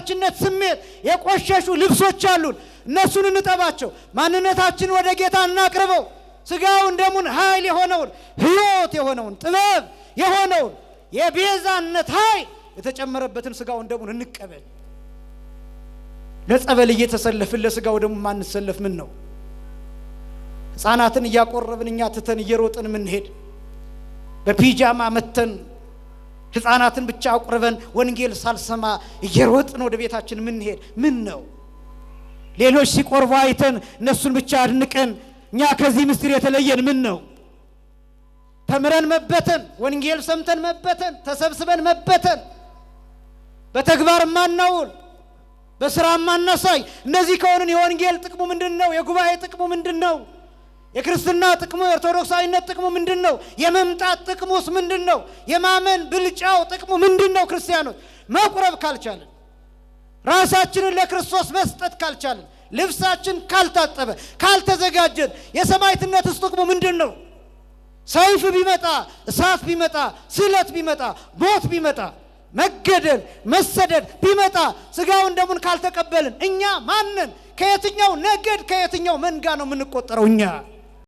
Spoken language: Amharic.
የበታችነት ስሜት የቆሸሹ ልብሶች አሉን እነሱን እንጠባቸው ማንነታችን ወደ ጌታ እናቅርበው ስጋውን ደሙን ኃይል የሆነውን ሕይወት የሆነውን ጥበብ የሆነውን የቤዛነት ኃይል የተጨመረበትን ስጋውን ደሙን እንቀበል ለጸበል እየተሰለፍን ለስጋው ደሙ ማንሰለፍ ምን ነው ሕፃናትን እያቆረብን እኛ ትተን እየሮጥን ምን ሄድ በፒጃማ መተን ሕፃናትን ብቻ አቁርበን ወንጌል ሳልሰማ እየሮጥን ወደ ቤታችን ምን ሄድ ምን ነው ሌሎች ሲቆርቡ አይተን እነሱን ብቻ አድንቀን እኛ ከዚህ ምስጢር የተለየን ምን ነው ተምረን መበተን ወንጌል ሰምተን መበተን ተሰብስበን መበተን በተግባር ማናውል በስራ ማናሳይ እነዚህ ከሆነን የወንጌል ጥቅሙ ምንድነው የጉባኤ ጥቅሙ ምንድነው የክርስትና ጥቅሙ የኦርቶዶክሳዊነት ጥቅሙ ምንድነው የመምጣት ጥቅሙስ ምንድነው የማመን ብልጫው ጥቅሙ ምንድነው ክርስቲያኖች መቁረብ ካልቻለን ራሳችንን ለክርስቶስ መስጠት ካልቻለን ልብሳችን ካልታጠበ ካልተዘጋጀን የሰማዕትነት ጥቅሙ ምንድነው ሰይፍ ቢመጣ እሳት ቢመጣ ስለት ቢመጣ ሞት ቢመጣ መገደል መሰደድ ቢመጣ ስጋውን ደሙን ካልተቀበልን እኛ ማንን ከየትኛው ነገድ ከየትኛው መንጋ ነው የምንቆጠረው እኛ